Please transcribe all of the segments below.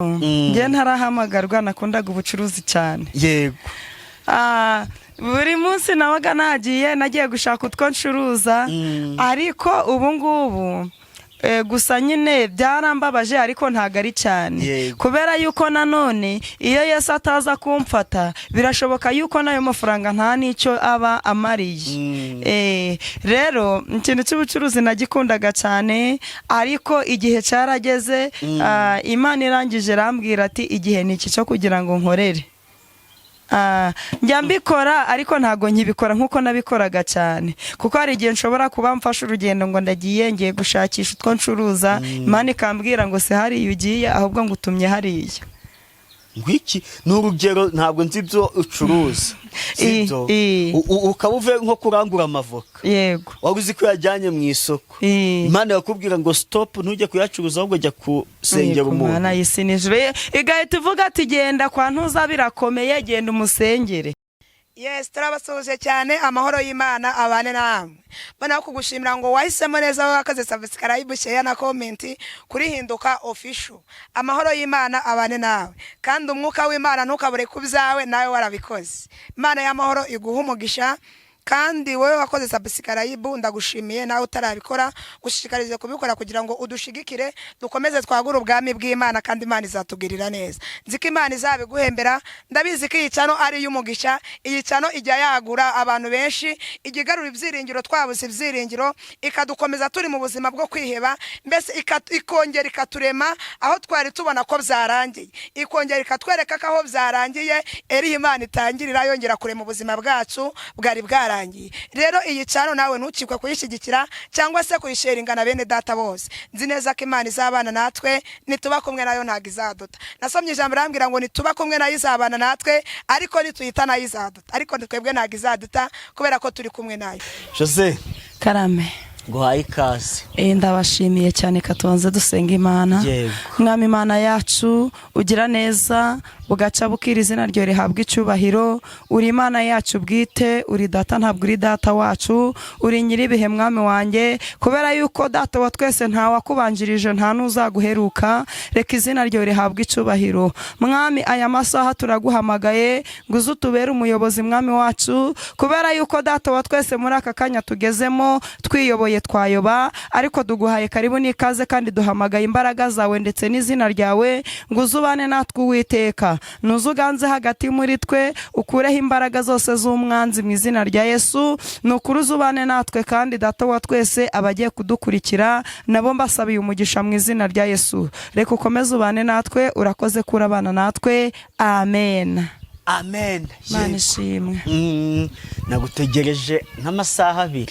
Nge ntarahamagarwa nakundaga ubucuruzi cyane. Yego. Buri munsi nabaga nagiye gushaka utwo ncuruza ariko ubu ngubu gusa nyine byarambabaje ariko ntago ari cyane kubera yuko nanone iyo Yesu ataza kumfata birashoboka yuko nayo mafaranga nta nicyo aba amariye. Rero ikintu cy'ubucuruzi nagikundaga cyane ariko igihe cyarageze Imana irangije rambwira ati igihe niki cyo kugira ngo nkorere. Njya mbikora ariko ntago nkibikora nkuko nabikoraga cyane kuko hari igihe nshobora kuba mfashe urugendo ngo ngiye gushakisha utwo ncuruza Imana ikambwira ngo se hari ugiye ahubwo ngo utumye hariya. Ngwiki n'urugero ntabwo nzi byo ucuruza sibyo ukabuve nko kurangura amavoka. Yego. Waguzi ko yajyanye mu isoko Imana yakubwira ngo stop ntujye kuyacuruza ahubwo jya kusengera umuntu. Imana yisinijwe igahita ivuga ati genda kwa ntuza birakomeye genda umusengere. Yes, turabasuhuje cyane amahoro y'Imana abane namwe. Bana kugushimira ngo wahisemo neza wakaze subscribe share na comment kuri Hinduka Official. Amahoro y'Imana abane nawe kandi umwuka w'Imana ntukabure kubyawe nawe warabikoze. Imana y'amahoro iguha umugisha kandi wewe wakoze subscribe ndagushimiye nawe utarabikora gushishikarize kubikora kugira ngo udushigikire dukomeze twagura ubwami bw'Imana kandi Imana izatugirira neza. Nziko Imana izabiguhembera ndabizi ko iyicano ari y'umugisha iyicano ijya yagura abantu benshi igigarura ibyiringiro twabuze ibyiringiro ikadukomeza turi mu buzima bwo kwiheba mbese ikongera ikaturema aho twari tubona ko byarangiye ikongera ikatwereka ko aho byarangiye eri Imana itangirira yongera kurema ubuzima bwacu bwari bwara. Rero iyi cano nawe ntukikwe kuyishigikira cyangwa se kuyisharingana bene data bose. Nzi neza ko Imana izabana natwe nituba kumwe nayo ntago izaduta. Nasomye ijambo rambwira ngo nituba kumwe nayo izabana natwe ariko nituyita nayo izaduta ariko twebwe ntago izaduta kubera ko turi kumwe nayo. Jose Karame guhaye ikaze. Ndabashimiye cyane katonze dusenga Imana. Mwami Imana yacu ugira neza ugaca bukira izina ryo rihabwa icubahiro. Uri Imana yacu bwite uri data ntabwo uri data wacu uri nyiribihe mwami wanjye kubera yuko data wa twese nta wakubanjirije nta nuzaguheruka reka izina ryo rihabwa icubahiro. Mwami aya masaha turaguhamagaye ngo uzutubere umuyobozi mwami wacu kubera yuko data wa twese muri aka kanya tugezemo twiyoboye twayoba ariko duguhaye karibu n'ikaze kandi duhamagaye imbaraga zawe ndetse n'izina ryawe ngo uzubane natwe Uwiteka nuzuganze hagati muri twe ukureho imbaraga zose z'umwanzi mu izina rya Yesu nukuri uzubane natwe kandi data wa twese abagiye kudukurikira nabo mbasabiye umugisha mu izina rya Yesu reka ukomeze ubane natwe urakoze kurabana natwe amen. Amen. Manishimwe. Nagutegereje nk'amasaha 2.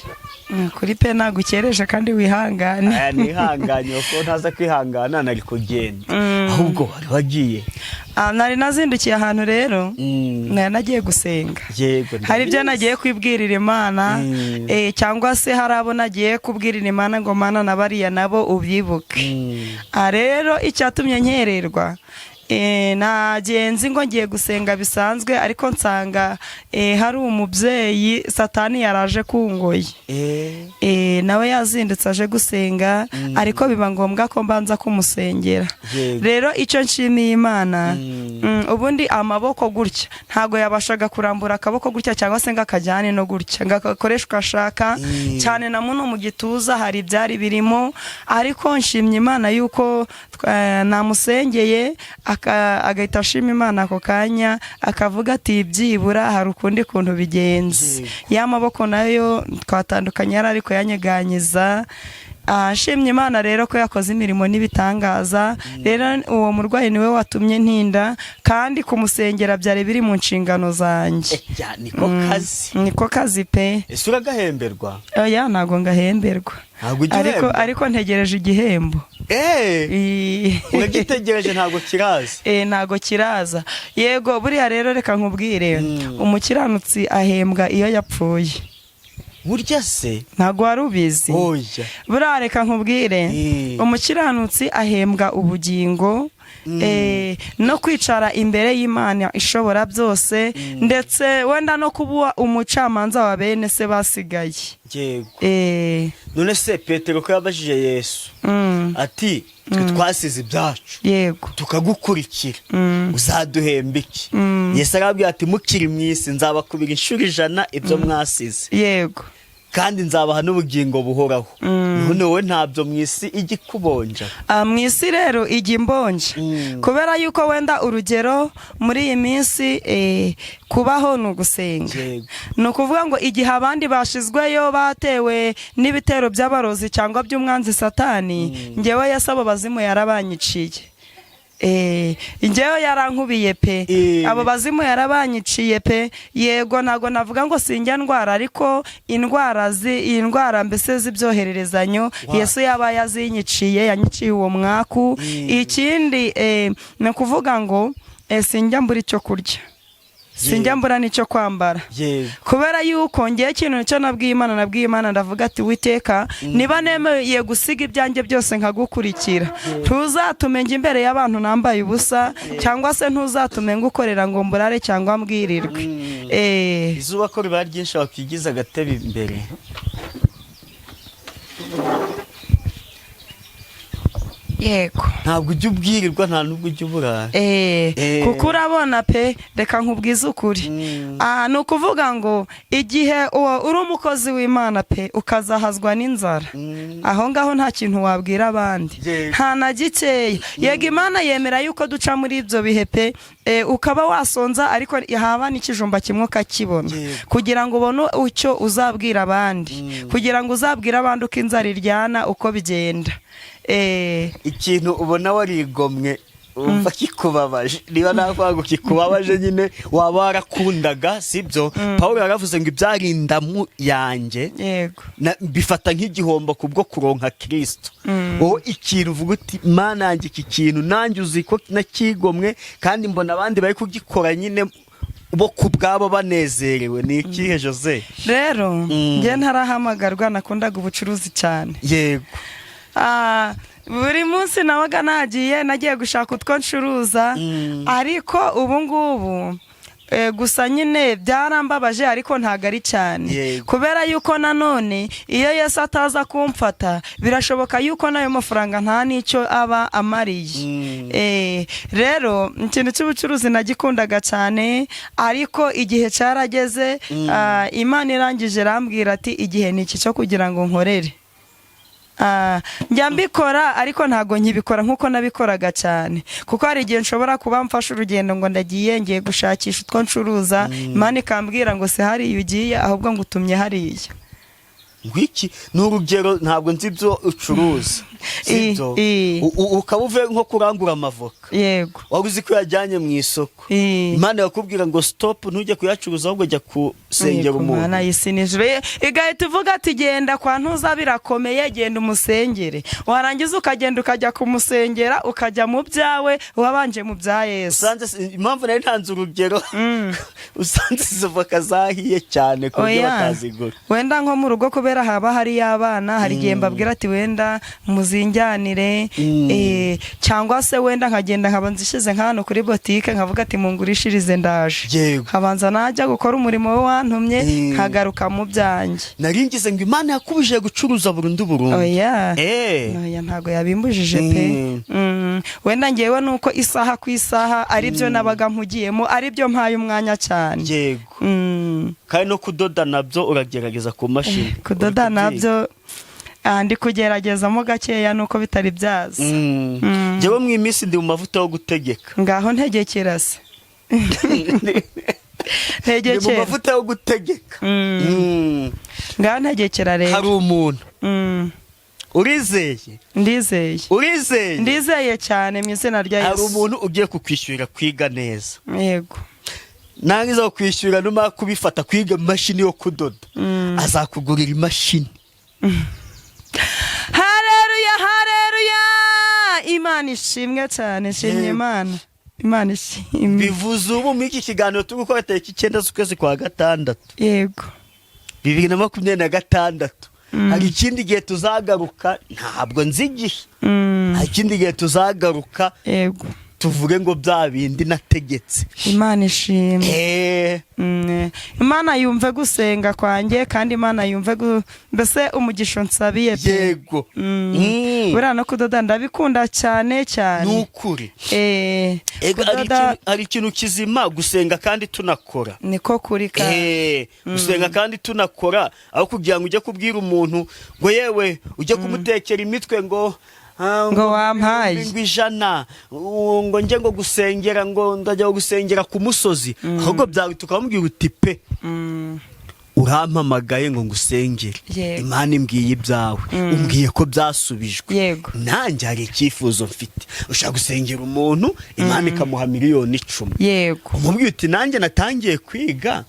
Kuri pe nagukereje kandi wihangane. Nihanganye uko ntaza kwihangana nari kugenda. Ahubwo wari wagiye. Nari nazindukiye ahantu rero. Nagiye gusenga. Yego. Hari ibyo nagiye kwibwirira Imana cyangwa se hari abo nagiye kubwirira Imana ngo Mana nabariya nabo ubyibuke. Rero icyatumye nkererwa nagenzi ngo ngiye gusenga bisanzwe ariko nsanga hari umubyeyi Satani yaraje kungoye nawe yazindutse aje gusenga ariko biba ngombwa ko mbanza kumusengera. Rero icyo nshimiye Imana ubundi amaboko gutya ntago yabashaga kurambura akaboko gutya cyangwa se ngakajyane no gutya ngakoreshwa ashaka cyane na muno mu gituza hari byari birimo ariko nshimye Imana yuko namusengeye agahita ashima Imana ako kanya akavuga ati byibura hari ukundi kuntu bigenze y'amaboko nayo twatandukanye yari ariko yanyeganyiza. Nshimye Imana rero ko yakoze imirimo n'ibitangaza. Rero uwo murwayi niwe watumye ntinda kandi kumusengera byari biri mu nshingano zanjye. Niko kazi pe. Ese uragahemberwa? Oya ntago ngahemberwa ariko ntegereje igihembo. Uragitegereje ntago kiraza? Ntago kiraza. Yego buriya rero reka nkubwire umukiranutsi ahembwa iyo yapfuye. Burya se ntago warubizi? Oya. Buriya reka nkubwire umukiranutsi ahembwa ubugingo no kwicara imbere y'Imana ishobora byose, ndetse wenda no kuba umucamanza wa bene se basigaye. Yego. None se Petero ko yabajije Yesu ati twasize ibyacu yego tukagukurikira uzaduhemba iki? Yesu arabwira ati mukiri mu isi nzabakubira inshuro 100 ibyo mwasize, yego, kandi nzabaha n'ubugingo buhoraho. None wowe ntabyo mu isi igikubonja? Mu isi rero ijya imbonja, kubera yuko wenda urugero muri iyi minsi kubaho ni ugusenga. Ni ukuvuga ngo igihe abandi bashizweyo batewe n'ibitero by'abarozi cyangwa by'umwanzi Satani, njyewe Yesu abo bazimu yarabanyiciye. Njyewe yarankubiye pe, abo bazimu yarabanyiciye pe. Yego ntago navuga ngo sinjya ndwara, ariko indwara mbese z'ibyohererezanyo Yesu yaba yazinyiciye, yanyiciye uwo mwaku. Ikindi ni ukuvuga ngo sinjya mbura icyo kurya, sinjya mbura n'icyo kwambara, kubera yuko ngiye ikintu cyo nabwiye Imana ndavuga ati Uwiteka, niba nemeye gusiga ibyanjye byose nkagukurikira, ntuzatume njya imbere y'abantu nambaye ubusa, cyangwa se ntuzatume ngukorera ngo mburare cyangwa mbwirirwe. Izuba ko riba ryinshi wakwigiza agatebe imbere. Yego, ntabwo ujya ubwirirwa, nta nubwo ujya uburara. kuko urabona pe, reka nkubwize ukuri. Ni ukuvuga ngo igihe uri umukozi w'Imana pe ukazahazwa n'inzara, aho ngaho nta kintu wabwira abandi, nta na gikeya. Yego Imana yemera yuko duca muri ibyo bihe pe, ukaba wasonza ariko haba n'ikijumba kimwe ukakibona, kugira ngo ubone icyo uzabwira abandi, kugira ngo uzabwire abandi uko inzara iryana, uko bigenda. Ikintu ubona warigomwe umva kikubabaje, niba navuga ngo kikubabaje nyine waba warakundaga, sibyo? Pawulo yaravuze ngo ibyarindamu yanjye bifata nk'igihombo kubwo kuronka Kristo. Wowe ikintu uvuga uti Mana yanjye iki kintu nanjye uzi ko nakigomwe, kandi mbona abandi bari kugikora nyine bo kubwabo banezerewe, ni ikihe Jose? Rero njye ntarahamagarwa, nakundaga ubucuruzi cyane. Yego. Buri munsi nagiye gushaka utwo ncuruza, ariko ubu ngubu gusa nyine byarambabaje, ariko ntago ari cyane, kubera yuko nanone iyo Yesu ataza kumfata birashoboka yuko nayo mafaranga nta n'icyo aba amariye. Rero ikintu cy'ubucuruzi nagikundaga cyane, ariko igihe cyarageze Imana irangije rambwira ati igihe ni iki cyo kugira ngo nkorere. Njya mbikora, ariko ntago nkibikora nkuko nabikoraga cyane, kuko hari igihe nshobora kuba mfashe urugendo ngo ngiye gushakisha utwo ncuruza, Imana ikambwira ngo se hariya ugiye, ahubwo ngo utumye hariya. Ngwiki n'urugero ntabwo nzi ibyo ucuruza, sibyo? Ukaba uvuye nko kurangura amavoka, yego, wari uzi ko yajyanye mu isoko, Imana yakubwira ngo stop, ntujye kuyacuruza ahubwo jya kusengera umuntu. Imana yisinijwe igahita ivuga ati genda kwa ntuza birakomeye, genda umusengere. Warangiza ukagenda ukajya kumusengera, ukajya mu byawe wabanje mu bya Yesu. Impamvu nari ntanze urugero, usanze izo voka zahiye cyane ku buryo batazigura. Wenda nko mu rugo kubera haba hari abana, hari igihe mbabwira ati wenda muzinjyanire, cyangwa se wenda nkagenda nkaba nzishyize nk'ahantu kuri botike, nkavuga ati mungurishirize ndaje, habanza najya gukora umurimo we wantumye, nkagaruka mu byanjye. Naringize ngo Imana yakubujije gucuruza burundu. Oya, ntago yabimbujije pe. Wenda ngewe nuko isaha ku isaha aribyo nabaga mpugiyemo, aribyo mpaye umwanya cyane. Yego. Kandi no kudoda nabyo uragerageza ku mashini. Kudoda nabyo ndi kugeragezamo gakeya nuko bitari byaza. Jewe mu iminsi ndi mu mavuta yo gutegeka. Ngaho ntegekera se. Ndi mu mavuta yo gutegeka. Ngaho ntegekera rero. Hari umuntu. Urizeye? Ndizeye. Urizeye? Ndizeye cyane mu izina rya Yesu. Hari umuntu ugiye kukwishyurira kwiga neza. Yego. Nangiza kwishyura numa kubifata kwiga imashini yo kudoda, azakugurira imashini. Haleluya, haleluya! Imana ishimwe cyane, shimye Imana. Imana ishimwe. Bivuze ubu muri iki kiganiro turi gukora tariki 9 z'ukwezi kwa gatandatu. Yego. 2026. Hari ikindi gihe tuzagaruka, ntabwo nzi igihe. Hari ikindi gihe tuzagaruka. Yego. tuvuge ngo bya bindi nategetse. Imana ishimwe. Imana yumve gusenga kwanjye kandi Imana yumve mbese umugisha nsabiye pe. Yego. Buriya no kudoda ndabikunda cyane cyane. Nukuri. Ari ikintu kizima gusenga kandi tunakora. Niko kuri ka. Gusenga kandi tunakora aho kugira ngo ujye kubwira umuntu ngo yewe ujye kumutekera imitwe ngo wampaye ngo ijana ngo nje ngo gusengera ngo ndajya gusengera ku musozi, ahubwo byawe tukamubwira uti pe urampamagaye ngo ngusengere, Imana imbwiye ibyawe, umbwiye ko byasubijwe, nanjye hari icyifuzo mfite. Ushaka gusengera umuntu Imana ikamuha miliyoni 10, umubwiye uti nanjye natangiye kwiga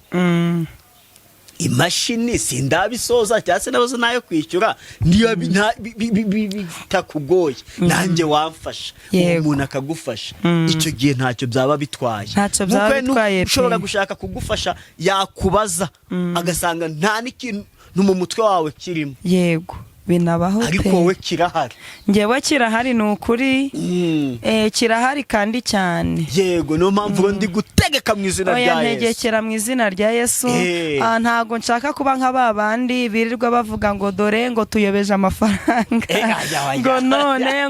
imashini sindabisoza cyangwa se nabuze nayo kwishyura, niyo bitakugoye nanjye wamfasha, umuntu akagufasha, icyo gihe ntacyo byaba bitwaye. Ushobora gushaka kugufasha yakubaza agasanga nta n'ikintu mu mutwe wawe kirimo. Yego, binabaho pe. Ariko wowe kirahari. Ngewe kirahari ni ukuri. Kirahari kandi cyane. Yego, no mpamvu ndi gutegeka mu izina rya Yesu. Oya, ntegekera mu izina rya Yesu. Ntago nshaka kuba nk'ababandi birirwa bavuga ngo dore ngo tuyobeje amafaranga, ngo none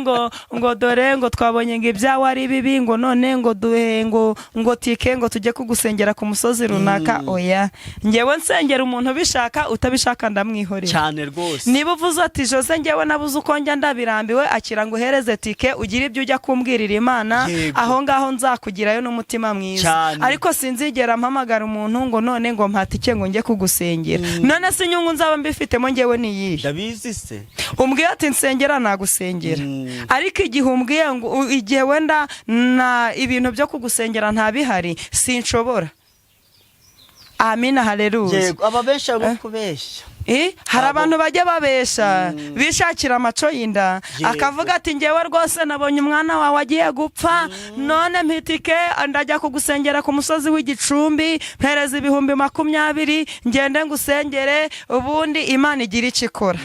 ngo dore ngo twabonye ngo ibyawe ari bibi, ngo none ngo duhe ngo tike ngo tujye kugusengera ku musozi runaka. Oya, ngewe nsengera umuntu bishaka, utabishaka ndamwihorera cyane rwose. Niba uvuze ati Jose ngewe nabuze uko njya ndabirambiwe, akira ngo uhereze tike ugire ibyo ujya kumbwirira Imana, aho ngaho nzakugirayo n'umutima mwiza. Ariko sinzigera mpamagara umuntu ngo none ngo mpatike ngo njye kugusengera. None se inyungu nzaba mbifitemo ngewe niyihe? Ndabizi se. Umbwiye ati nsengera nagusengera, ariko igihe umbwiye ngo igihe wenda na ibintu byo kugusengera ntabihari sinshobora. Amina, haleluya. Yego, aba benshi abo kubeshya. Hari abantu bajya babesha bishakira amaco y'inda, akavuga ati ngewe rwose nabonye umwana wawe agiye gupfa, none mpitike ndajya kugusengera ku musozi w'Igicumbi, mpereza 20,000 ngende ngusengere, ubundi Imana igira icyo ikora.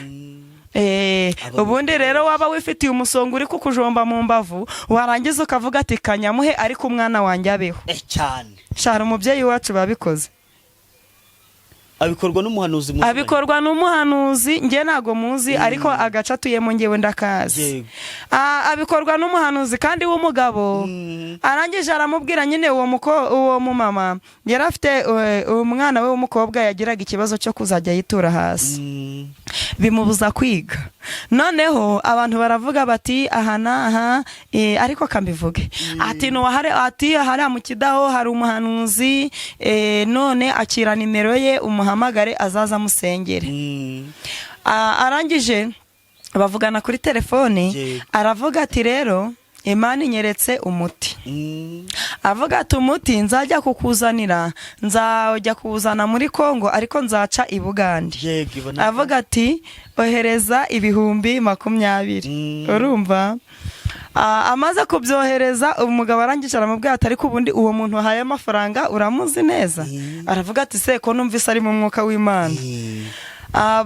Ubundi rero waba wifitiye umusongo uri kukujomba mu mbavu, warangiza ukavuga ati kanyamuhe ariko umwana wanjye abeho. Cyane. Shara umubyeyi wacu babikoze. Abikorwa n'umuhanuzi Abikorwa n'umuhanuzi, nge nago muzi ariko agaca tuyemo ngewe ndakazi. Abikorwa n'umuhanuzi kandi w'umugabo. Arangije aramubwira nyine uwo mumama yari afite umwana we w'umukobwa yagiraga ikibazo cyo kuzajya yitura hasi, bimubuza kwiga. Noneho abantu baravuga bati aha naha, ariko kambivuge ati no hari mu Kidaho hari umuhanuzi, none akira nimero ye umuhamagare azaza musengere. Arangije bavugana kuri telefone, aravuga ati rero Imana inyeretse umuti. Avuga ati umuti nzajya kukuzanira, nzajya kuwuzana muri Kongo ariko nzaca i Bugande. Avuga ati ohereza 20,000. Urumva? Amaze kubyohereza umugabo arangije aramubwira ati ariko ubundi uwo muntu wahaye amafaranga uramuzi neza? Aravuga ati se ko numvise ari mu mwuka w'Imana.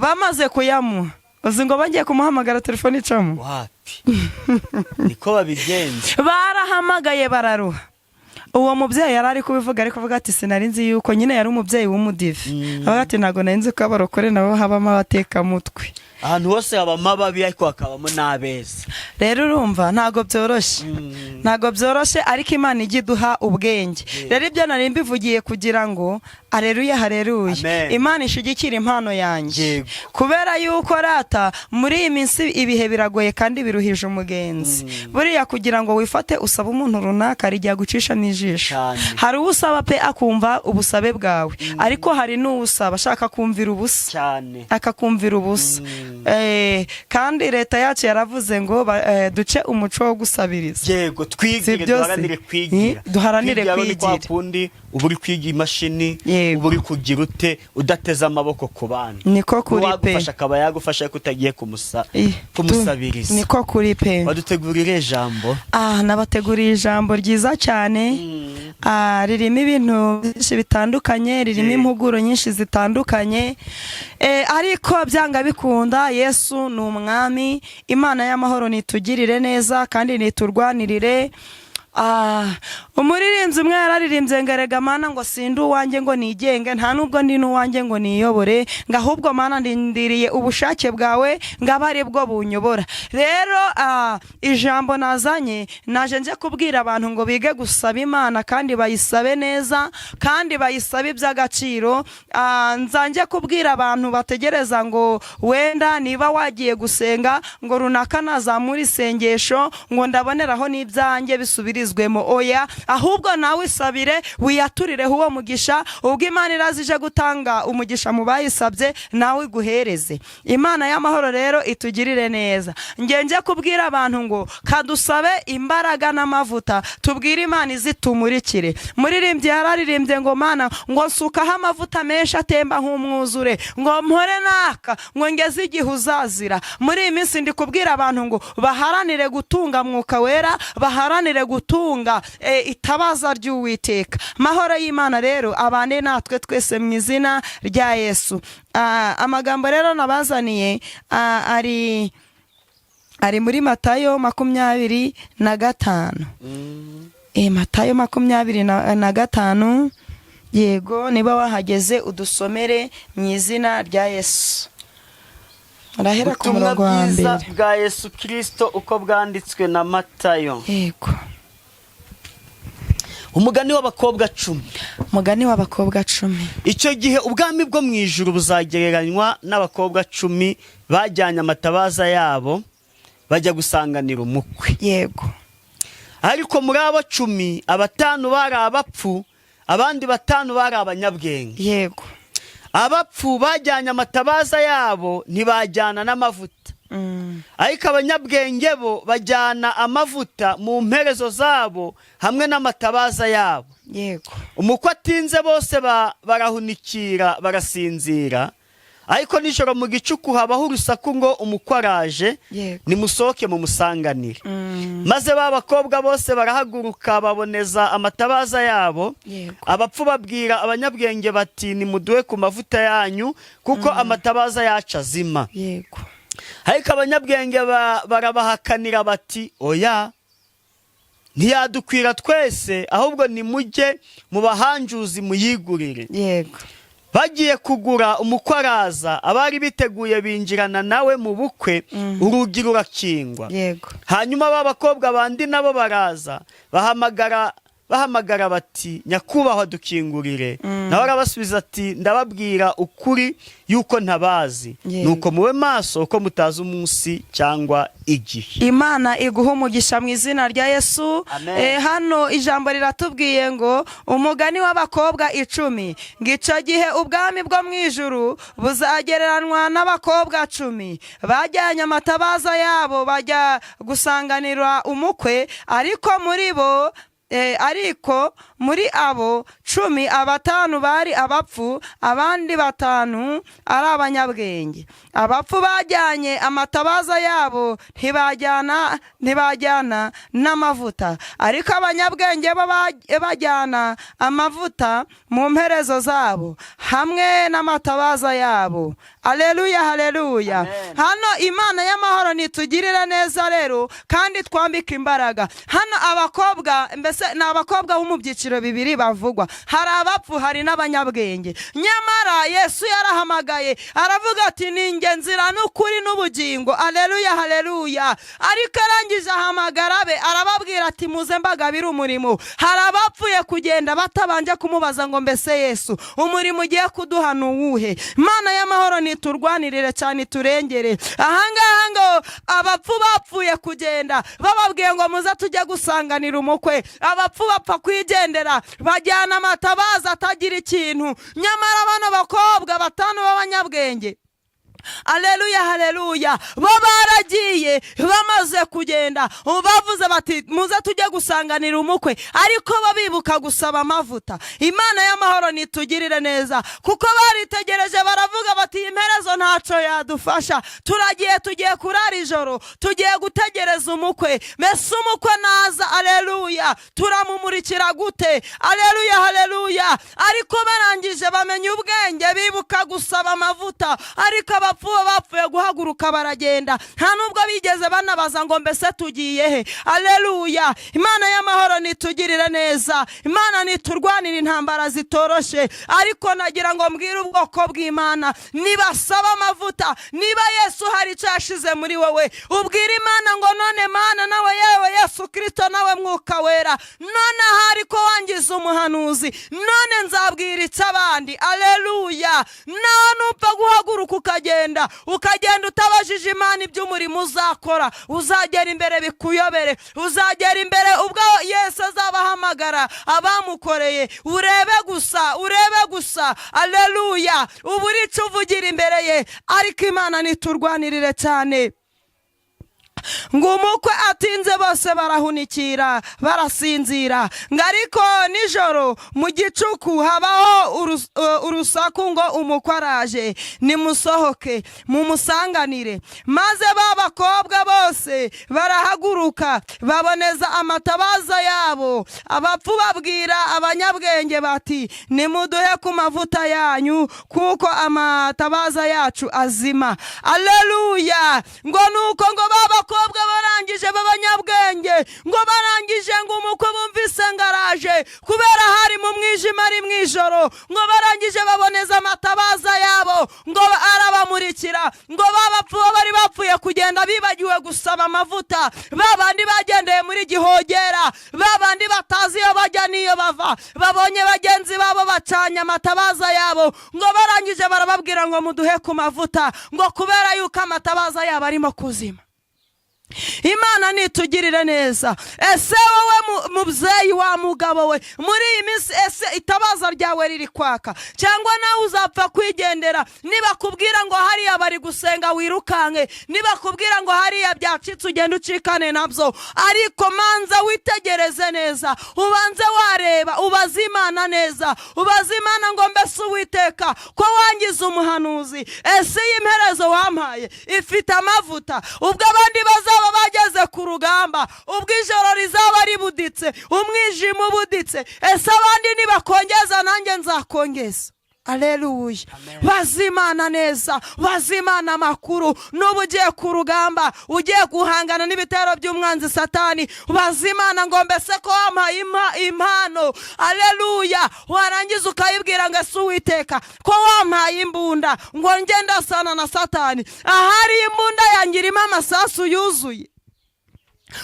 Bamaze kuyamuha, uzi ngo bagiye kumuhamagara telefone icamo. Wapi? Niko babigenza. Barahamagaye bararuha. Uwo mubyeyi yarari kubivuga ariko avuga ati sinari nzi yuko nyine yari umubyeyi w'umudive. Avuga ati ntago nari nzi ko abarokore nabo habamo abateka mutwe. Ahantu hose habamo ababi ariko hakabamo n'abeza. Rero urumva ntago byoroshye. Ntago byoroshye ariko Imana ijya iduha ubwenge. Rero ibyo nari mbivugiye kugira ngo aleluya haleluya, Imana ishigikira impano yanjye, kubera yuko rata muri iyi minsi ibihe biragoye kandi biruhije umugenzi. Buriya kugira ngo wifate usaba umuntu runaka rijya gucisha n'ijisho. Hari usaba pe akumva ubusabe bwawe, ariko hari n'usaba ashaka kumvira ubusa, akakumvira ubusa. Kandi leta yacu yaravuze ngo duce umuco wo gusabiriza. Yego, twigire duharanire kwigira. Duharanire kwigira. Uburi kwiga imashini, uburi kugira ute udateze amaboko ku bana. Niko kuri pe. Wagufasha akaba yagufasha kutagiye kumusabiriza. Niko kuri pe. Wadutegurire ijambo. Nabateguriye ijambo ryiza cyane. Ririmo ibintu byinshi bitandukanye, ririmo impuguro nyinshi zitandukanye. Ariko byanga bikunda Yesu ni umwami, Imana y'amahoro nitugirire neza kandi niturwanirire. umuririmbyi umwe yararirimbye ngo erega mana ngo sindi uwanjye ngo nigenge, nta nubwo ndi n'uwanjye ngo niyobore, ngo ahubwo mana ndindiriye ubushake bwawe ngo abe ari bwo bunyobora. Rero ijambo nazanye naje nje kubwira abantu ngo bige gusaba Imana kandi bayisabe neza kandi bayisabe iby'agaciro. Nzanje kubwira abantu bategereza ngo wenda niba wagiye gusenga ngo runaka nazamura isengesho ngo ndaboneraho n'ibyanjye bisubirizwemo. Oya, ahubwo nawe isabire wiyaturireho uwo mugisha, ubwo Imana irazije gutanga umugisha mu bayisabye nawe iguhereze. Imana y'amahoro rero itugirire neza. Ngenje kubwira abantu ngo kadusabe imbaraga n'amavuta, tubwire Imana izitumurikire. Muririmbye yararirimbye ngo mana ngo nsukaho amavuta menshi atemba nk'umwuzure, ngo mpore naka ngo ngeze igihe uzazira. Muri iyi minsi ndi kubwira abantu ngo baharanire gutunga Mwuka Wera, baharanire gutunga itabaza ry'Uwiteka. Mahoro y'Imana rero abane natwe twese mu izina rya Yesu. Amagambo rero nabazaniye ari muri Matayo 25. Matayo 25. Yego, niba wahageze udusomere mu izina rya Yesu. Arahera ku murongo wa mbere. Ubutumwa bwiza bwa Yesu Kristo uko bwanditswe na Matayo. Yego. Umugani w'abakobwa 10. Umugani w'abakobwa 10. Icyo gihe ubwami bwo mu ijuru buzagereranywa n'abakobwa 10 bajyanye amatabaza yabo bajya gusanganira umukwe. Yego. Ariko muri abo 10 5 bari abapfu, abandi 5 bari abanyabwenge. Yego. Abapfu bajyanye amatabaza yabo ntibajyana n'amavuta. Ariko abanyabwenge bo bajyana amavuta mu mperezo zabo hamwe n'amatabaza yabo. Yego. Umukwe atinze bose barahunikira barasinzira, ariko nijoro mu gicuku habaho urusaku ngo umukwe araje, nimusohoke mu musanganire. Maze babakobwa bose barahaguruka baboneza amatabaza yabo. Abapfu babwira abanyabwenge bati nimuduhe ku mavuta yanyu kuko amatabaza yacu azima. Yego. Ariko abanyabwenge barabahakanira bati oya, ntiyadukwira twese, ahubwo nimujye mu bahanjuzi muyigurire. Yego. Bagiye kugura umukwe araza, abari biteguye binjirana nawe mu bukwe, urugi rurakingwa. Yego. Hanyuma babakobwa bandi nabo baraza bahamagara bati nyakubahwa dukingurire. Nawe arabasubiza ati ndababwira ukuri yuko ntabazi. Nuko mube maso uko mutazi umunsi cyangwa igihe. Imana iguha umugisha mu izina rya Yesu. Hano ijambo riratubwiye ngo umugani w'abakobwa 10, ngicyo gihe ubwami bwo mu ijuru buzagereranwa n'abakobwa 10 bajyanye amatabaza yabo bajya gusanganira umukwe. Ariko muri abo 10 5 bari abapfu, abandi 5 ari abanyabwenge. Abapfu bajyanye amatabaza yabo ntibajyana n'amavuta, ariko abanyabwenge bajyana amavuta mu mperezo zabo hamwe n'amatabaza yabo. Haleluya, haleluya. Hano Imana y'amahoro nitugirira neza rero kandi twambika imbaraga. Hano abakobwa mbese n'abakobwa bo mu byiciro bibiri bavugwa, hari abapfu hari n'abanyabwenge. Nyamara Yesu yarahamagaye aravuga ati ninge nzira n'ukuri n'ubugingo. Haleluya, haleluya. Ariko arangije ahamagara be arababwira ati muze mbagabira umurimo. Hari abapfuye kugenda batabanje kumubaza ngo mbese Yesu umurimo ugiye kuduha nuwuhe? Imana y'amahoro niturwanirire cyane turengere. Ahangaha ngo abapfu bapfuye kugenda bababwiye ngo muze tujye gusanganira umukwe. Abapfu bapfa kwigendera bajyana amatabaza atagira ikintu. Nyamara bano bakobwa 5 b'abanyabwenge, Haleluya, haleluya, bo baragiye bamaze kugenda bavuze bati muze tujye gusanganira umukwe, ariko babibuka gusaba amavuta. Imana y'amahoro nitugirire neza kuko baritegereje baravuga bati imperezo ntaco yadufasha, tugiye kurara ijoro, tugiye gutegereza umukwe. Mbese umukwe naza, haleluya, turamumurikira gute? Haleluya, haleluya. Ariko barangije bamenya ubwenge bibuka gusaba amavuta, ariko bapfuye bapfuye guhaguruka baragenda, nta nubwo bigeze banabaza ngo mbese tugiye he. Aleluya. Imana y'amahoro nitugirire neza, Imana niturwanira intambara zitoroshe. Ariko nagira ngo mbwire ubwoko bw'Imana, nibasaba amavuta, niba Yesu hari icyo yashize muri wowe, ubwire Imana ngo none Mana nawe yewe Yesu Kristo nawe Mwuka Wera, none ahari ko wangiza umuhanuzi, none nzabwira icy'abandi. Aleluya. nawe nupfa guhaguruka ukagenda utabajije Imana iby'umurimo uzakora, uzagera imbere bikuyobere, uzagera imbere ubwo Yesu azabahamagara abamukoreye, urebe gusa. Aleluya. uburica uvugira imbere ye. Ariko Imana niturwanirire cyane. ngo umukwe atinze bose barahunikira barasinzira, ngo ariko nijoro mu gicuku habaho urusaku ngo umukwe araje, nimusohoke mumusanganire. maze b'abakobwa bose barahaguruka baboneza amatabaza yabo. abapfu babwira abanyabwenge bati nimuduhe ku mavuta yanyu kuko amatabaza yacu azima. Aleluya. ngo nuko ngo b'abakobwa barangije b'abanyabwenge, ngo barangije ngo umukwe bumvise ngaraje, kubera hari mu mwijima ari mwijoro, ngo barangije baboneza amatabaza yabo, ngo arabamurikira. ngo babapfu bari bapfuye kugenda bibagiwe gusaba amavuta, babandi bagendeye muri gihogera, babandi batazi iyo bajya n'iyo bava, babonye bagenzi babo bacanye amatabaza yabo, ngo barangije barababwira ngo muduhe ku mavuta, ngo kubera yuko amatabaza yabo arimo kuzima. Imana nitugirire neza. ese wowe mubyeyi wa mugabo we, muri iyi minsi ese itabaza ryawe riri kwaka, cyangwa nawe uzapfa kwigendera? nibakubwira ngo hariya bari gusenga wirukanke, nibakubwira ngo hariya byacitse ugenda ucikane nabyo. ariko manza witegereze neza, ubanze wareba, ubaze Imana neza, ubaze Imana ngo mbese Uwiteka ko wangiza umuhanuzi, ese iyi mperezo wampaye ifite amavuta? ubwo abandi bazaba bageze ku rugamba, ubwo ijoro rizaba ribuditse, umwijima ubuditse, ese abandi nibakongeza nanjye nzakongeza. Aleluya. bazimana neza, bazimana amakuru. n'ubu ugiye ku rugamba, ugiye guhangana n'ibitero by'umwanzi Satani, bazimana ngo mbese ko wampaye impano. Aleluya. warangiza ukayibwira ngo ese Uwiteka ko wampaye imbunda ngo ngenda sana na Satani, ahari imbunda yanjye irimo amasasu yuzuye.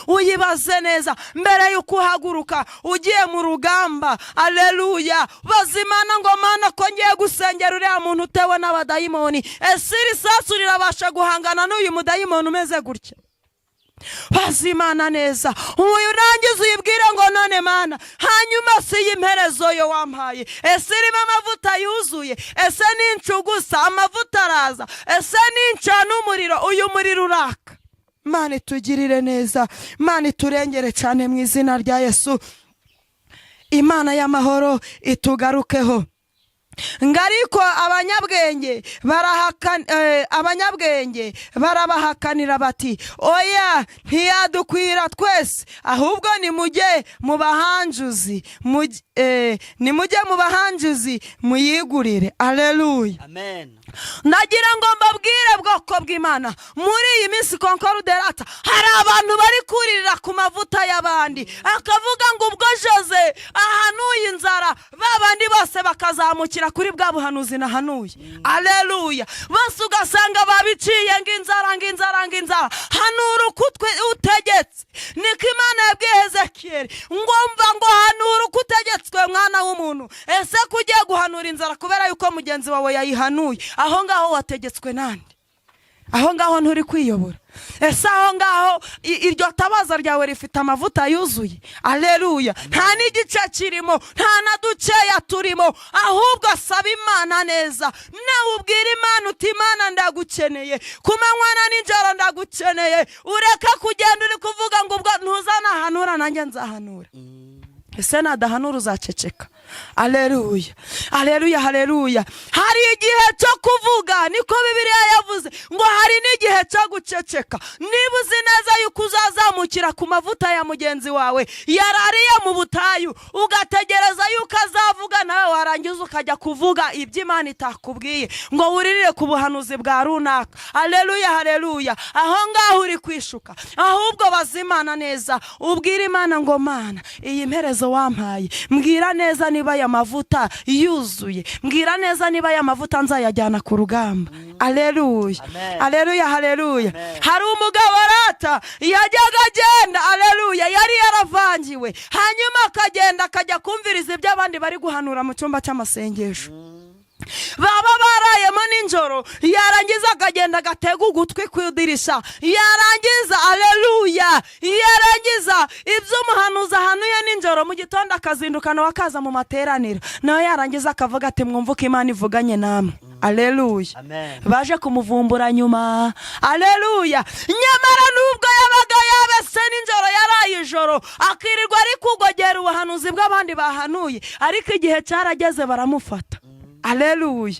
uyibaze neza mbere yuko uhaguruka ugiye mu rugamba. Aleluya. bazimana ngo Mana ko ngiye gusengera uriya muntu utewe n'abadayimoni, ese iri sasu rirabasha guhangana n'uyu mudayimoni umeze gutya? bazimana neza. urangiza uyibwire ngo none Mana, hanyuma si iyi mperezo yo wampaye, ese irimo amavuta yuzuye, ese nincugusa amavuta araza, ese nincana umuriro uyu muriro uraka. Mana itugirire neza, Mana iturengere cyane mu izina rya Yesu. Imana y'amahoro itugarukeho. Ngariko abanyabwenge barabahakanira bati oya ntiyadukwira twese, ahubwo nimujye mu bahanjuzi muyigurire. Aleluya. Amen. nagira ngo mbabwire bwoko bw'Imana, muri iyi minsi konkoruderata hari abantu bari kuririra ku mavuta y'abandi, akavuga ngo ubwo Jose ahanuye inzara, babandi bose bakazamukira kuri bwa buhanuzi nahanuye. Aleluya. bose ugasanga babiciye ng'inzara, hanura uko utegetse. niko Imana yabwiye Hezekiyeli ngo mva ngo hanura uko utegetswe mwana w'umuntu. ese kugiye guhanura inzara kubera yuko mugenzi wawe yayihanuye? aho ngaho wategetswe nande? aho ngaho nturi kwiyobora? ese aho ngaho iryo tabaza ryawe rifite amavuta yuzuye? Aleluya. nta n'igice kirimo, nta na dukeya turimo, ahubwo saba Imana neza. nawe ubwira Imana uti Imana ndagukeneye, ku manywa na nijoro ndagukeneye. ureka kugenda uri kuvuga ngo ubwo ntuzanahanura nanjye nzahanura. ese nadahanura uzaceceka? Aleluya. Aleluya. Haleluya. hari igihe cyo kuvuga, niko Bibiliya yavuze, ngo hari n'igihe cyo guceceka. niba uzi neza yuko uzazamukira ku mavuta ya mugenzi wawe yarariye mu butayu, ugategereza yuko azavuga, nawe warangiza warangiza ukajya kuvuga ibyo Imana itakubwiye ngo wuririre ku buhanuzi bwa runaka. Haleluya, haleluya. Aho ngaho uri kwishuka. Ahubwo bazimana neza, ubwira Imana ngo Mana, iyi mperezo wampaye, mbwira neza niba aya mavuta yuzuye, mbwira neza niba aya mavuta nzayajyana ku rugamba. Haleluya, haleluya, haleluya. Hari umugabo rata yajyaga agenda, haleluya, yari yaravangiwe, hanyuma akagenda akajya kumviriza ibyo abandi bari guhanura mu cyumba cy'amasengesho. Baba barayemo ninjoro, yarangiza akagenda agatega ugutwi ku idirisha, yarangiza, haleluya, yarangiza ibyo umuhanuzi ahanuye ninjoro, mu gitondo akazindukana wakaza mu materaniro, nawe yarangiza akavuga ati mwumvuke Imana ivuganye namwe. Haleluya. Baje kumuvumbura nyuma. Haleluya. Nyamara nubwo yabaga yabese ninjoro yaraye ijoro, akirirwa ari kugogera ubuhanuzi bw'abandi bahanuye, ariko igihe cyarageze baramufata. Haleluya.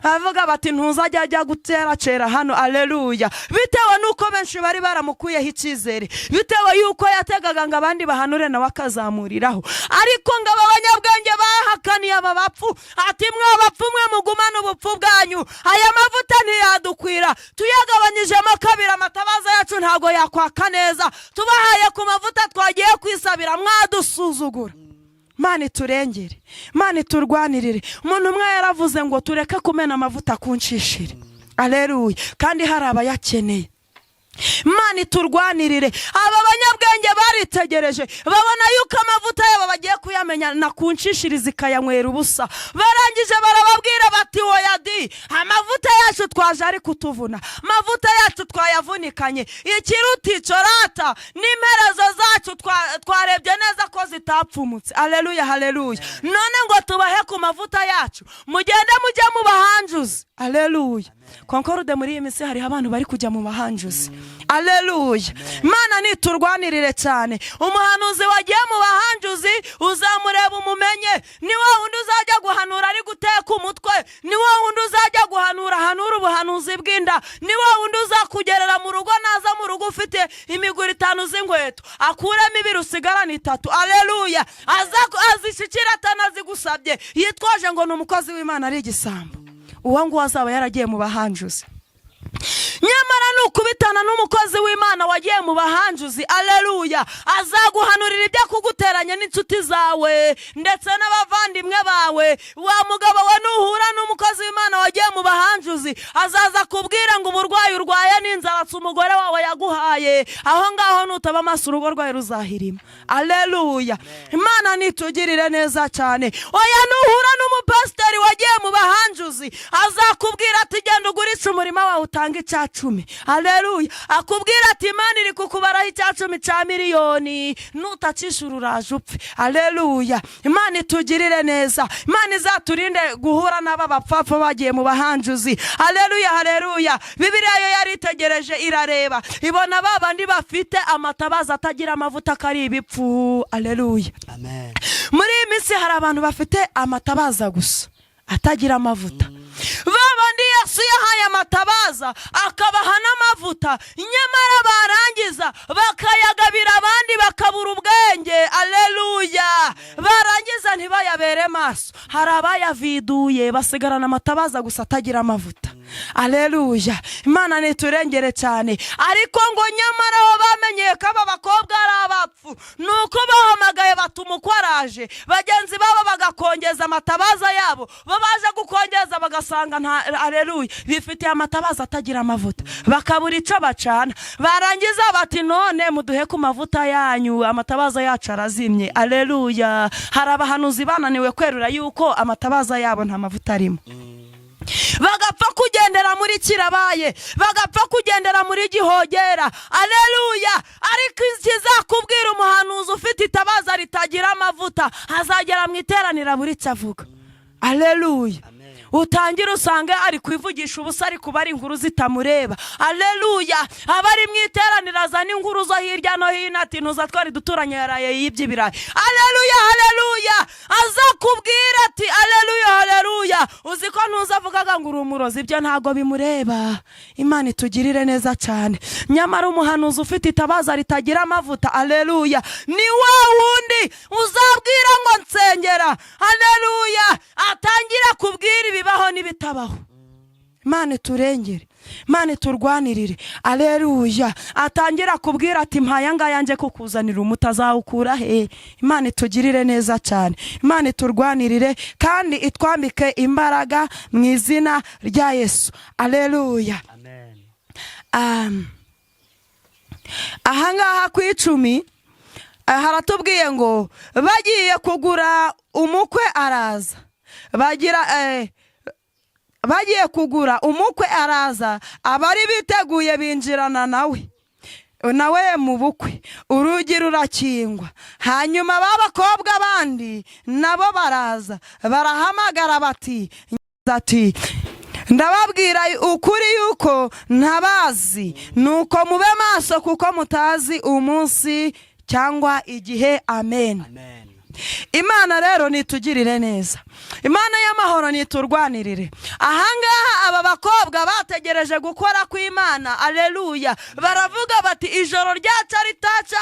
Avuga bati ntuzajya ajya guteracera hano. Haleluya. Bitewe nuko benshi bari baramukuyeho icyizere, bitewe yuko yategaga ngo abandi bahanure nawe akazamuriraho, ariko ngo abanyabwenge bahakaniye aba bapfu ati mwe bapfu mwe mugumana ubupfu bwanyu, aya mavuta ntiyadukwira, tuyagabanyijemo kabiri, amatabaza yacu ntago yakwaka neza, tubahaye ku mavuta twagiye kwisabira, mwadusuzugura. Mana turengere, Mana turwanirire. Umuntu umwe yaravuze ngo tureke kumena amavuta kunshishire. Haleluya. Kandi hari abayakeneye. Mana turwanirire. Aba banyabwenge baritegereje, babona yuko amavuta yabo bagiye kuyamenya na kunshishiriza ikayanywera ubusa. Barangije barababwira bati oya di, amavuta yacu twaje ari kutuvuna, amavuta yacu twayavunikanye, ikirutico rata n'imperezo zacu twarebye neza ko zitapfumutse. Haleluya, haleluya. None ngo tubahe ku mavuta yacu, mugende mujye mu bahanjuzi. Haleluya. Concorde muri iyi minsi hari abantu bari kujya mu bahanjuzi. Haleluya. Mana niturwanirire cyane. Umuhanuzi wagiye mu bahanjuzi uzamureba umumenye, ni wowe wundi uzajya guhanura ari guteka umutwe, ni wowe wundi uzajya guhanura hanura ubuhanuzi bw'inda, ni wowe wundi uzakugerera mu rugo, naza mu rugo ufite imiguru 5 z'inkweto, akuremo 2 usigarana 3. Haleluya. Azishikira atanazigusabye, yitwaje ngo ni umukozi w'Imana ari igisambo. Uwo ngo azaba yaragiye mu bahanjuzi. Nyamara nukubitana n'umukozi w'Imana wagiye mu bahanjuzi, haleluya, azaguhanurira ibyo kuguteranya n'inshuti zawe ndetse n'abavandimwe bawe. Wa mugabo we nuhura n'umukozi w'Imana wagiye mu bahanjuzi, azaza kubwira ngo uburwayi urwaye n'inzara umugore wawe yaguhaye, aho ngaho nutaba amaso urugo rwawe ruzahirima. Haleluya. Imana nitugirire neza cyane. Oya nuhura n'umupasiteri wagiye mu bahanjuzi, azakubwira ati genda ugurisha umurima wawe utange 10. Haleluya. Akubwira ati Imana iri kukubaraho 10 cya miliyoni, nutacishura uraje upfe. Haleluya. Imana itugirire neza. Imana izaturinde guhura n'aba bapfapfa bagiye mu bahanjuzi. Haleluya, haleluya. Bibiliya yo yaritegereje irareba, ibona babandi bafite amatabaza atagira amavuta kari ibipfu. Haleluya. Amen. Muri iyi minsi hari abantu bafite amatabaza gusa atagira amavuta. Babandi Yesu yahaye amatabaza akabaha n'amavuta, nyamara barangiza bakayagabira abandi bakabura ubwenge. Haleluya. Barangiza ntibayabere maso, hari abayaviduye basigarana amatabaza gusa atagira amavuta. Haleluya. Imana niturengere cyane. Ariko ngo nyamara abo bamenyeye ko aba bakobwa ari abapfu, nuko bahamagaye batumukwaraje, bagenzi babo bagakongeza amatabaza yabo, babaje gukongeza bagasanga nta, haleluya, bifitiye amatabaza atagira amavuta, bakabura ico bacana. Barangiza bati none muduhe ku mavuta yanyu, amatabaza yacu arazimye. Haleluya. Hari abahanuzi bananiwe kwerura yuko amatabaza yabo nta mavuta arimo, bagapfa kugendera muri kirabaye, bagapfa kugendera muri gihogera. Haleluya. Ariko ikizakubwira umuhanuzi ufite itabaza ritagira amavuta, azagera mu iteranira buri cyavuga. Haleluya. Utangira usanga ari kwivugisha ubusa, ari kuba ari inkuru zitamureba. Haleluya. Abari mu iteranira azana inkuru zo hirya no hino ati ntuza twari duturanye yaraye yibye ibirayi. Haleluya, haleluya. Azakubwira ati haleluya, haleluya, uziko ntuzavugaga ngo urumurozi, ibyo ntago bimureba. Imana itugirire neza cyane. Nyamara umuhanuzi ufite itabaza ritagira amavuta, haleluya, ni wa wundi uzabwira ngo nsengera, haleluya, bizabaho. Imana turengere, Imana turwanirire. Aleluya. Atangira kubwira ati mpaya ngaya nje kukuzanira umutazawukura he. Imana tugirire neza cyane, Imana turwanirire kandi itwambike imbaraga mu izina rya Yesu. Aleluya. Amen. Ahangaha ku 10 haratubwiye ngo bagiye kugura umukwe araza. Bagiye kugura umukwe araza, abari biteguye binjirana nawe mu bukwe, urugi rurakingwa. Hanyuma b'abakobwa bandi nabo baraza, barahamagara bati ndababwira ukuri yuko ntabazi, nuko mube maso kuko mutazi umunsi cyangwa igihe. Amen. Imana rero nitugirire neza, Imana y'amahoro niturwanirire. Ahangaha aba bakobwa bategereje gukora kw'Imana. Aleluya. Baravuga bati ijoro ryaca ritaca.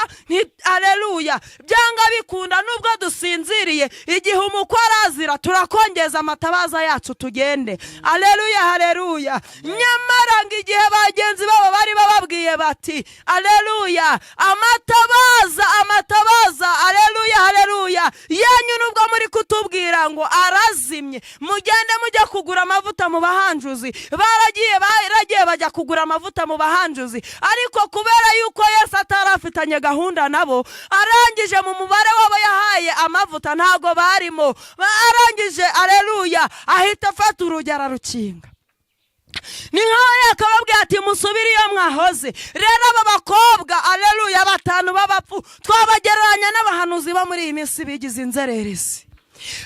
Aleluya. Byanga bikunda nubwo dusinziriye, igihe umukwe arazira turakongeza amatabaza yacu tugende. Aleluya, haleluya. Nyamara ngo igihe bagenzi babo bari bababwiye bati aleluya, amatabaza. Aleluya, haleluya. Yanyu nubwo muri kutubwira ngo arazimye, mugende mujya kugura amavuta mu bahanjuzi. Baragiye bajya kugura amavuta mu bahanjuzi, ariko kubera yuko Yesu atarafitanye gahunda nabo, arangije mu mubare wabo yahaye amavuta ntago barimo. Arangije aleluya ahita afata urugero rukinga. Ni nkaho yakababwiye ati musubire iyo mwahoze. Rero aba bakobwa aleluya 5 b'abapfu twabagereranya n'abahanuzi bo muri iyi minsi bigize inzererezi.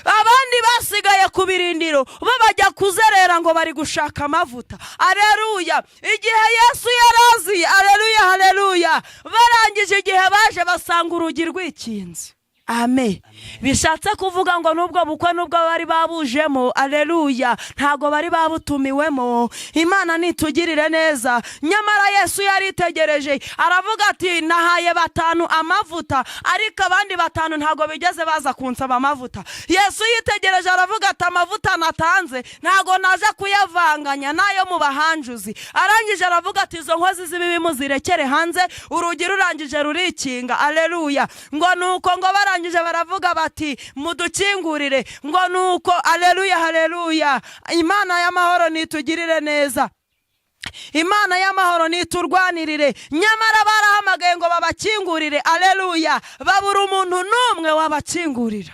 Abandi basigaye ku birindiro bo bajya kuzerera ngo bari gushaka amavuta. Aleluya. Igihe Yesu yarazi, aleluya, haleluya, barangije igihe baje basanga urugi rwikinze. Amen. Bishatse kuvuga ngo nubwo bukwe nubwo bari babujemo, aleluya, ntago bari babutumiwemo. Imana nitugirire neza. Nyamara Yesu yaritegereje aravuga ati nahaye 5 amavuta, ariko abandi 5 ntago bigeze baza kunsaba amavuta. Yesu yitegereje aravuga ati amavuta natanze ntago naje kuyavanganya nayo mu bahanjuzi. Arangije aravuga ati izo nkozi z'ibibi muzirekere hanze, urugi rurangije rurikinga. Aleluya. Ngo nuko ngo barangije baravuga bati mudukingurire. Ngo nuko aleluya, haleluya. Imana y'amahoro nitugirire neza, Imana y'amahoro niturwanirire. Nyamara barahamagaye ngo babakingurire. Aleluya. Babura umuntu numwe wabakingurira.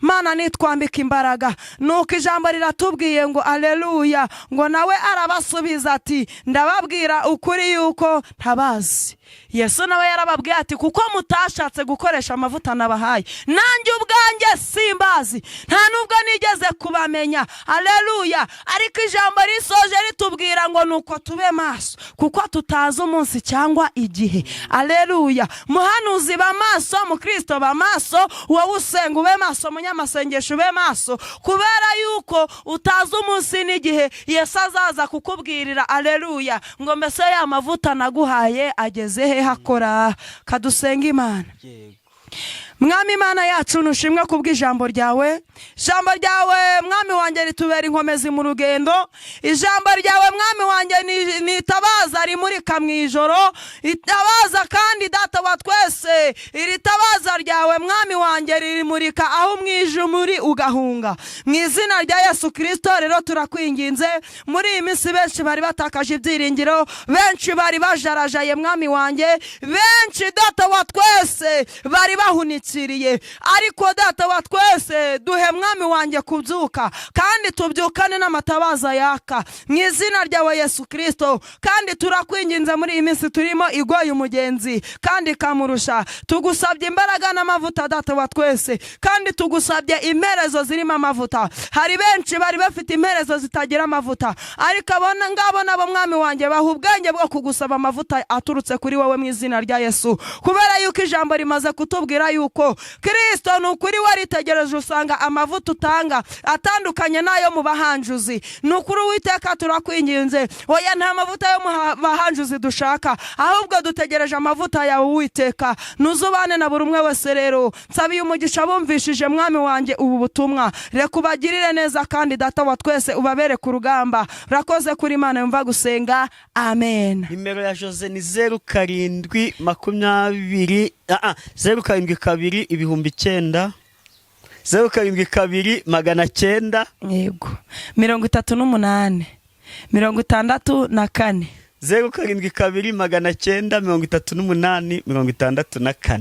Mana nitwambika imbaraga. Nuko ijambo riratubwiye ngo aleluya, ngo nawe arabasubiza ati ndababwira ukuri yuko ntabazi. Yesu nawe yarababwiye ati kuko mutashatse gukoresha amavuta nabahaye, nanjye ubwanjye simbazi, nta nubwo nigeze kubamenya. Aleluya. Ariko ijambo risoje ritubwira ngo nuko tube maso kuko tutazi umunsi cyangwa igihe. Aleluya. Muhanuzi ba maso, mukristo ba maso, wowe usenga ube maso, munyamasengesho ube maso, kubera yuko utazi umunsi n'igihe Yesu azaza kukubwirira. Aleluya. Ngo mbese ya mavuta naguhaye ageze he hakora? Kadusenga Imana. Mwami Imana yacu nushimwe kubw'ijambo ryawe. Ijambo ryawe Mwami wanjye ritubera inkomezi mu rugendo. Ijambo ryawe Mwami wanjye ni itabaza rimurika mu ijoro. Itabaza kandi Data wa twese, iri tabaza ryawe Mwami wanjye rimurika aho umwijima ugahunga. Mu izina rya Yesu Kristo rero turakwinginze, muri iyi minsi benshi bari batakaje ibyiringiro, benshi bari bajarajaye Mwami wanjye, benshi Data wa twese bari bahunitse. Ariko Data wa twese duhe Mwami wanjye kubyuka, kandi tubyukane n'amatabaza yaka mu izina ryawe Yesu Kristo. Kandi turakwinginze muri iyi minsi turimo igoye umugenzi kandi kamurusha, tugusabye imbaraga n'amavuta Data wa twese, kandi tugusabye imperezo zirimo amavuta. Hari benshi bari bafite imperezo zitagira amavuta, ariko abona ngabo nabo Mwami wanjye baha ubwenge bwo kugusaba amavuta aturutse kuri wowe mu izina rya Yesu, kubera yuko ijambo rimaze kutubwira yuko Kristo nukuri waritegereje usanga utanga amavuta utanga atandukanye n'ayo mu bahanjuzi. Nukuri Uwiteka turakwinginze, oya nta mavuta yo mu bahanjuzi dushaka, ahubwo dutegereje amavuta yawe Uwiteka. Nuzubane na buri umwe wese rero, nsabiye umugisha bumvishije mwami wanjye ubu butumwa, reka ubagirire neza kandi data wa twese ubabere ku rugamba. Urakoze kuri Imana yumva gusenga, amen. Nimero ya Jose ni 0720 072 ibihumbi 9 072 900 yego 38 64 072 938 64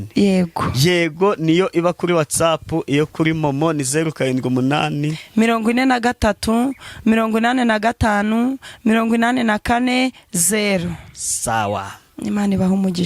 yego niyo iba kuri WhatsApp. Iyo kuri Momo ni 078 43 85 84 0. Sawa. Imana ibahe umugisha.